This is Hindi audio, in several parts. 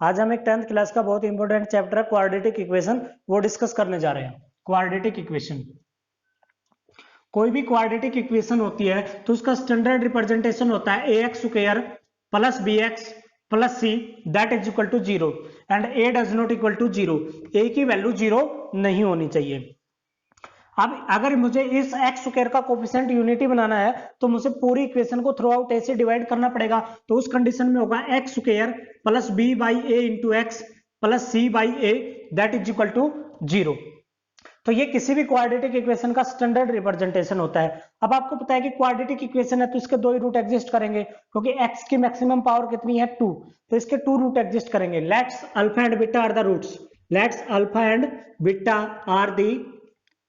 आज हम एक 10th क्लास का बहुत इंपॉर्टेंट चैप्टर है क्वाड्रेटिक इक्वेशन, वो डिस्कस करने जा रहे हैं। क्वाड्रेटिक इक्वेशन, कोई भी क्वाड्रेटिक इक्वेशन होती है तो उसका स्टैंडर्ड रिप्रेजेंटेशन होता है ax square plus bx plus c that is equal to 0 and a does not equal to 0। a की वैल्यू 0 नहीं होनी चाहिए। अब अगर मुझे इस एक्स स्क्वायर का कोफिशिएंट यूनिटी बनाना है तो मुझे पूरी इक्वेशन को थ्रू आउट ए से डिवाइड करना पड़ेगा। तो उस कंडीशन में होगा x square plus b by a into x plus c by a that is equal to 0। तो ये किसी भी क्वाड्रेटिक इक्वेशन का स्टैंडर्ड रिप्रेजेंटेशन होता है। अब आपको पता है कि क्वाड्रेटिक इक्वेशन है तो इसके दो ही रूट एग्जिस्ट करेंगे, क्योंकि x की मैक्सिमम पावर कितनी है 2, तो इसके 2 रूट एग्जिस्ट करेंगे। Let's alpha and beta are the roots, let's alpha and beta are the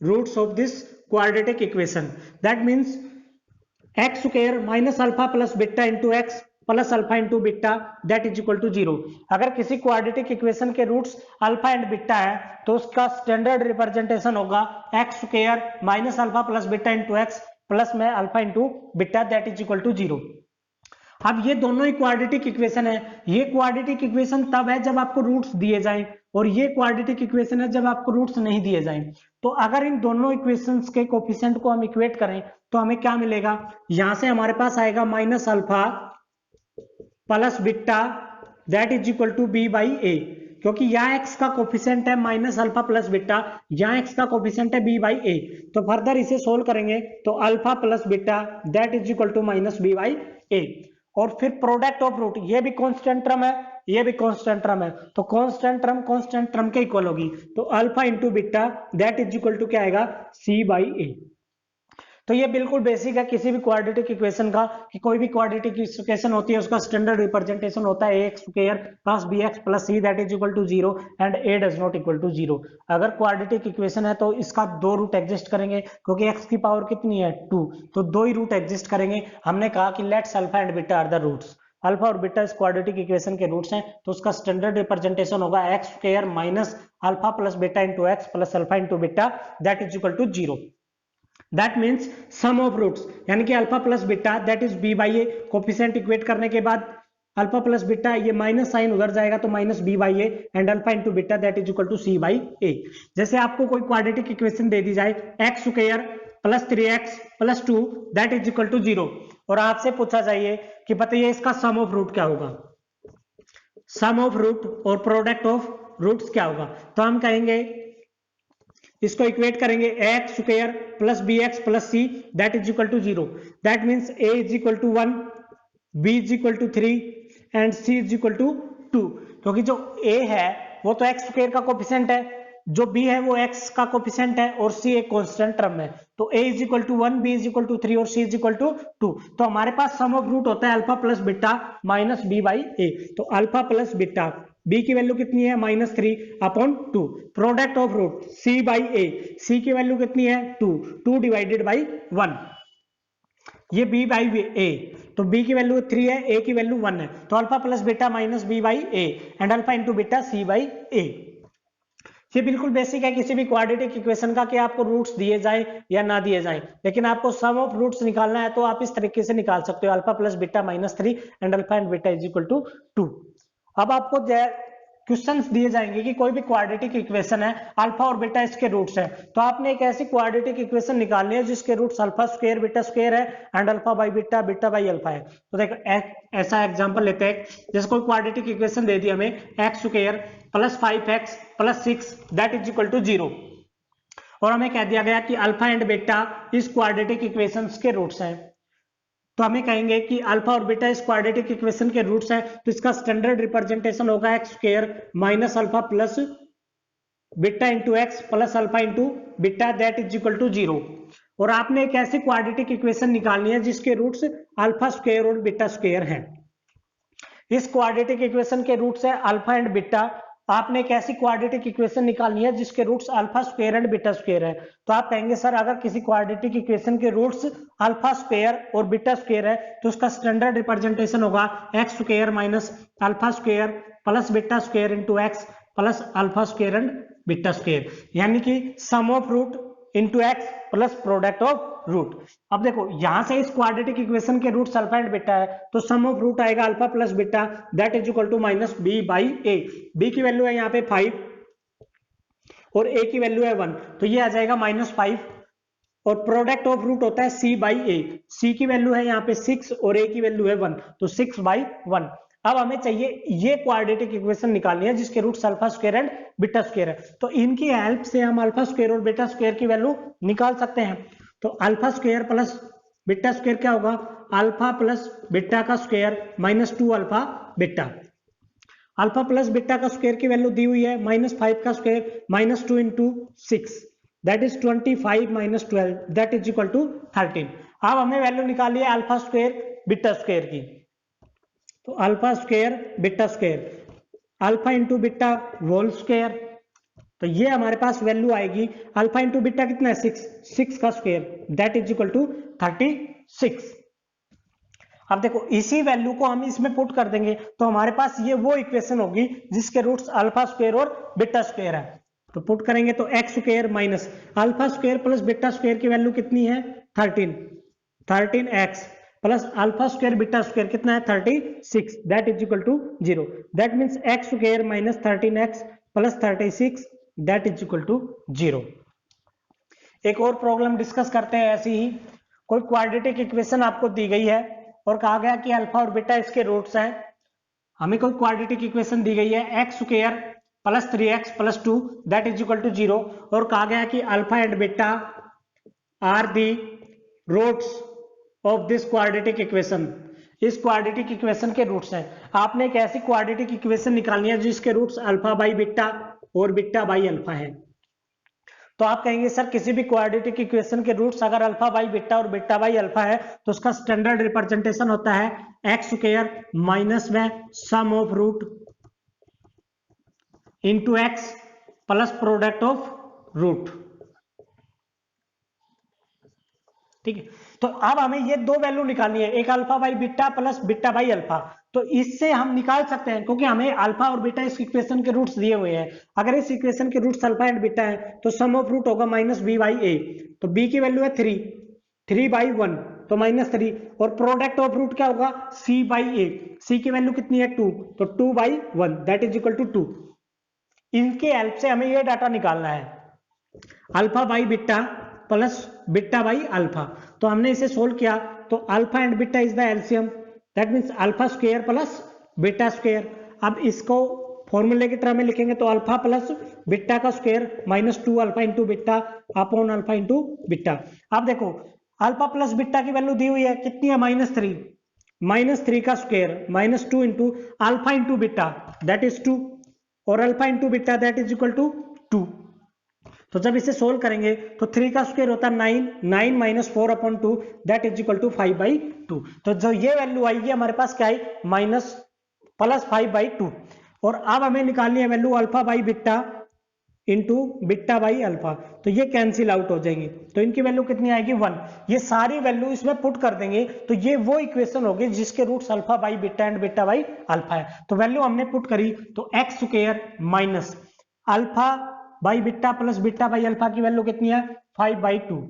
roots of this quadratic equation. That means x square minus alpha plus beta into x plus alpha into beta that is equal to 0। अगर किसी क्वाड्रेटिक इक्वेशन के रूट्स अल्फा एंड बीटा है तो उसका स्टैंडर्ड रिप्रेजेंटेशन होगा x square minus alpha plus beta into x plus में alpha into beta that is equal to 0। अब ये दोनों ही क्वाड्रेटिक इक्वेशन है। ये क्वाड्रेटिक इक्वेशन तब है जब आपको रूट्स दिए जाएं, और ये क्वाड्रेटिक इक्वेशन है जब आपको रूट्स नहीं दिए जाएं। तो अगर इन दोनों इक्वेशंस के कोफिशिएंट को हम इक्वेट करें तो हमें क्या मिलेगा, यहां से हमारे पास आएगा minus alpha plus beta that is equal to b by a, क्योंकि यहाँ x का कोफिशिएंट है माइनस अल्फा प्लस बीटा, यहाँ x का कोफिशिएंट है b बाई ए। तो फर्दर इसे सोल्व करेंगे तो alpha plus beta that is equal to minus b by a. और फिर प्रोडक्ट ऑफ रूट, ये भी कांस्टेंट टर्म है, ये भी कांस्टेंट टर्म है, तो कांस्टेंट टर्म के इक्वल होगी। तो alpha into beta that is equal to क्या आएगा, सी बाई ए। तो ये बिल्कुल बेसिक है किसी भी क्वाड्रेटिक इक्वेशन का, कि कोई भी क्वाड्रेटिक इक्वेशन होती है उसका स्टैंडर्ड रिप्रेजेंटेशन होता है ax square plus bx plus c that is equal to 0 and a does not equal to 0। अगर क्वाड्रेटिक इक्वेशन है तो इसका दो रूट एग्जिस्ट करेंगे, क्योंकि x की पावर कितनी है 2, तो दो ही रूट एग्जिस्ट करेंगे। हमने कहा कि let's alpha and beta are the roots, alpha और बीटा इस क्वाड्रेटिक इक्वेशन के रूट्स हैं, तो उसका स्टैंडर्ड रिप्रेजेंटेशन होगा x square minus alpha plus beta into x plus alpha into beta that is equal to 0। That means sum of roots, यानी कि alpha plus beta that is b by a, coefficient equate करने के बाद अल्फा प्लस बीटा, ये माइनस साइन उधर जाएगा तो minus b by a and alpha into beta that is equal to c by a. जैसे आपको कोई क्वाड्रेटिक इक्वेशन दे दी जाए x square plus 3x plus 2 that is equal to 0, और आपसे पूछा जाइए कि बताइए इसका सम ऑफ रूट क्या होगा, सम ऑफ रूट और प्रोडक्ट ऑफ रूट्स क्या होगा। तो हम कहेंगे, इसको इक्वेट करेंगे x square plus b x plus c that is equal to 0। That means a is equal to 1, b is equal to 3 and c is equal to 2, क्योंकि जो a है वो तो एक्स स्क्वायर का कोफिशिएंट है, जो b है वो x का कोफिशिएंट है, और c एक कांस्टेंट टर्म है। तो a is equal to 1, b is equal to 3 और c इज इक्वल टू 2। तो हमारे पास सम ऑफ रूट होता है alpha plus beta minus b by a. तो अल्फा प्लस बीटा, b की वैल्यू कितनी है minus 3 upon 2, product of root c by a, c की वैल्यू कितनी है 2 डिवाइडेड बाई 1, ये b बाई ए, तो b की वैल्यू 3 है, a की वैल्यू 1 है, तो alpha plus beta minus b by a and alpha into beta c by a. ये बिल्कुल बेसिक है किसी भी क्वाड्रेटिक इक्वेशन का, कि आपको रूट्स दिए जाए या ना दिए जाए, लेकिन आपको सम ऑफ रूट्स निकालना है तो आप इस तरीके से निकाल सकते हो, alpha plus beta minus 3 and alpha and beta is equal to 2। अब आपको क्वेश्चंस दिए जाएंगे कि कोई भी क्वाड्रेटिक इक्वेशन है, अल्फा और बीटा इसके रूट्स हैं, तो आपने एक ऐसी क्वाड्रेटिक इक्वेशन निकालनी है जिसके roots alpha square beta square है and alpha by beta beta by alpha है। तो देखो ऐसा एग्जांपल लेते हैं, जैसे कोई क्वाड्रेटिक इक्वेशन दे दी हमें x square plus 5x plus 6 that is equal to 0, और हमें कह दिया गया कि अल्फा एंड बीटा इस क्वाड्रेटिक इक्वेशन के रूट्स हैं। तो हमें कहेंगे कि अल्फा और बीटा इस क्वाड्रेटिक इक्वेशन के रूट्स हैं, तो इसका स्टैंडर्ड रिप्रेजेंटेशन होगा x square minus alpha plus beta into x plus alpha into beta that is equal to 0। और आपने एक ऐसी क्वाड्रेटिक इक्वेशन निकालनी है जिसके रूट्स अल्फा स्क्वायर और बीटा स्क्वायर हैं। इस क्वाड्रेटिक इक्वेशन के रूट्स है अल्फा एंड बीटा, आपने एक ऐसी क्वाड्रेटिक इक्वेशन निकालनी है जिसके roots alpha square and beta square है। तो आप कहेंगे सर अगर किसी क्वाड्रेटिक इक्वेशन के रूट्स अल्फा स्क्वायर और बीटा स्क्वायर है तो उसका स्टैंडर्ड रिप्रेजेंटेशन होगा x square minus alpha square plus beta square into x plus alpha square and beta square, यानी कि sum of root into x plus product of root. अब देखो यहां से इस क्वाड्रेटिक इक्वेशन के रूट्स अल्फा एंड बीटा है, तो सम ऑफ रूट आएगा alpha plus beta, that is equal to minus b by a. B की वैल्यू है यहाँ पे 5 और ए की वैल्यू है 1, तो ये आ जाएगा -5 और प्रोडक्ट ऑफ रूट होता है c बाई ए। सी की वैल्यू है यहाँ पे 6 और ए की वैल्यू है 1, तो 6/1। अब हमें चाहिए ये क्वाड्रेटिक इक्वेशन निकालनी है जिसके roots alpha square and beta square है, तो इनकी हेल्प से हम अल्फा स्क्वायर और बीटा स्क्वायर की वैल्यू निकाल सकते हैं। तो alpha square plus beta square क्या होगा, अल्फा प्लस बीटा का square -2 alpha beta. Alpha plus beta का स्क्वायर की वैल्यू दी हुई है -5 का square -2 into 6 that is 25 - 12 that is equal to 13। अब हमें वैल्यू निकाली है अल्फा स्क्वायर बीटा स्क्वायर की, तो alpha square beta square, alpha into beta whole square, तो ये हमारे पास वैल्यू आएगी अल्फा इंटू बीटा कितना है 6 का square that is equal to 36। अब देखो इसी वैल्यू को हम इसमें पुट कर देंगे तो हमारे पास ये वो इक्वेशन होगी जिसके रूट्स अल्फा स्क्वायर और बीटा स्क्वायर है। तो पुट करेंगे तो x square minus alpha square plus beta square की वैल्यू कितनी है 13x plus alpha square beta square कितना है 36 that is equal to 0। That means x square minus 13x plus 36 that is equal to 0। एक और प्रॉब्लम डिस्कस करते हैं ऐसी ही। कोई क्वाड्रेटिक इक्वेशन आपको दी गई है और कहा गया कि अल्फा और बीटा इसके रूट्स हैं। हमें कोई क्वाड्रेटिक इक्वेशन दी गई है x square plus 3x plus 2 that is equal to 0 और कहा गया कि alpha and beta are the roots of this quadratic equation. इस क्वाड्रेटिक इक्वेशन के रूट्स हैं। आपने एक ऐसी क्वाड्रेटिक इक्वेशन निकालनी है जिसके रूट्स अल्फा बाई बीटा और बीटा बाई अल्फा है। तो आप कहेंगे सर किसी भी क्वाड्रेटिक इक्वेशन के रूट्स अगर अल्फा बाई बीटा और बीटा बाई अल्फा है तो उसका स्टैंडर्ड रिप्रेजेंटेशन होता है एक्स स्क्वायर माइनस में sum of root into x plus product of root. ठीक है, तो अब हमें ये दो वैल्यू निकालनी है, एक alpha by beta plus beta by alpha. तो इससे हम निकाल सकते हैं क्योंकि हमें अल्फा और बीटा इस इक्वेशन के रूट्स दिए हुए हैं। अगर इस इक्वेशन के रूट्स अल्फा एंड बीटा है तो सम ऑफ रूट होगा -b/a। तो b की वैल्यू है 3/1 तो -3 और प्रोडक्ट ऑफ रूट क्या होगा c/a। c की वैल्यू कितनी है 2 तो 2/1 दैट इज इक्वल टू 2। इनके हेल्प से हमें ये डाटा निकालना है alpha by beta plus beta by alpha. तो हमने इसे सोल्व किया तो alpha and beta is the LCM that means alpha square plus beta square. अब इसको फॉर्मूले की टर्म में लिखेंगे तो अल्फा प्लस बीटा का square -2 alpha into beta upon alpha into beta. अब देखो अल्फा प्लस बीटा की वैल्यू दी हुई है कितनी है -3 का square -2 into alpha into beta that is 2 और alpha into beta that is equal to 2। तो जब इसे सोल्व करेंगे तो 3 का स्क्वायर होता है 9 - 4/2 दैट इज इक्वल टू 5/2। तो जो ये वैल्यू आएगी हमारे पास क्या आई +5/2। और अब हमें निकालनी है value alpha by beta into beta by alpha, तो ये कैंसिल आउट हो जाएंगे तो इनकी वैल्यू कितनी आएगी 1। ये सारी वैल्यू इसमें पुट कर देंगे तो ये वो इक्वेशन होगी जिसके roots alpha by beta and beta by alpha है। तो वैल्यू हमने पुट करी तो x square minus alpha by beta plus beta by alpha की वैल्यू कितनी है 5/2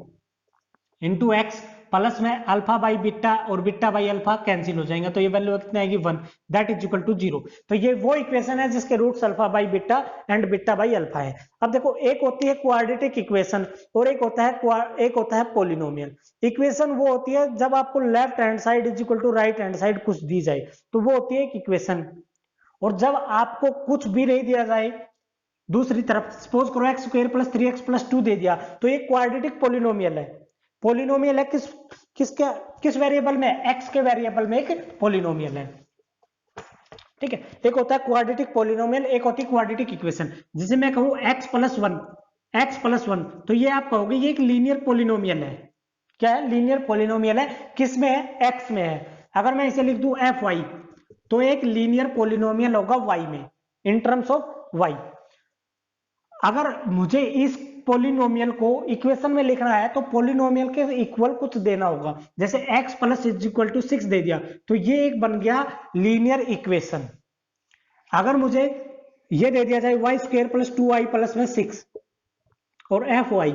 इंटू एक्स प्लस में अल्फा बाई बीटा और बीटा बाई अल्फा कैंसिल हो जाएंगे तो ये वैल्यू कितनी आएगी 1 दैट इज इक्वल टू 0। तो ये वो इक्वेशन है जिसके roots alpha by beta and beta by alpha है। अब देखो एक होती है क्वाड्रेटिक इक्वेशन और एक होता है पॉलिनोमियल इक्वेशन। वो होती है जब आपको left hand side is equal to right hand side कुछ दी जाए तो वो होती है एक इक्वेशन। और जब आपको कुछ भी नहीं दिया जाए दूसरी तरफ सपोज करो x square plus 3x plus 2 दे दिया तो एक क्वाड्रेटिक पॉलिनोमियल है। पॉलिनोमियल है किस वेरिएबल में x के वेरिएबल में एक पॉलिनोमियल है। ठीक है, एक होता है क्वाड्रेटिक पॉलिनोमियल एक होती है क्वाड्रेटिक इक्वेशन। जिसे मैं कहूं x प्लस 1 तो ये आप कहोगे ये एक लीनियर पॉलिनोमियल है। क्या है लीनियर पॉलिनोमियल है किसमें है x में है। अगर मैं इसे लिख दूं fy तो एक लीनियर पॉलिनोमियल होगा y में इन टर्म्स ऑफ y। अगर मुझे इस पॉलिनोमियल को इक्वेशन में लिखना है तो पॉलिनोमियल के इक्वल कुछ देना होगा। जैसे x plus is equal to 6 दे दिया तो ये एक बन गया लीनियर इक्वेशन। अगर मुझे ये दे दिया जाए y square plus 2i plus में 6 और fy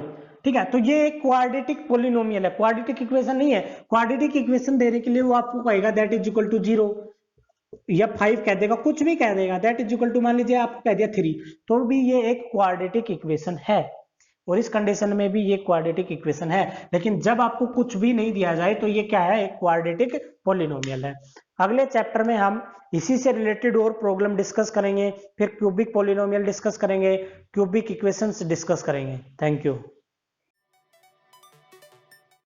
ठीक है, तो ये एक क्वाड्रेटिक पोलिनोमियल है, क्वाड्रेटिक इक्वेशन नहीं है। क्वाड्रेटिक इक्वेशन देने के लिए वो आपको कहेगा दैट इज इक्वल टू 0 या 5 कह देगा, कुछ भी कह देगा, दैट इज इक्वल टू मान लीजिए आपको कह दिया 3, तो भी ये एक क्वाड्रेटिक इक्वेशन है, और इस कंडीशन में भी ये क्वाड्रेटिक इक्वेशन है। लेकिन जब आपको कुछ भी नहीं दिया जाए तो ये क्या है, एक क्वाड्रेटिक पॉलिनोमियल है। अगले चैप्टर में हम इसी से रिलेटेड और प्रॉब्लम डिस्कस करेंगे, फिर क्यूबिक पॉलिनोमियल डिस्कस करेंगे, क्यूबिक इक्वेशंस डिस्कस करेंगे। Thank you.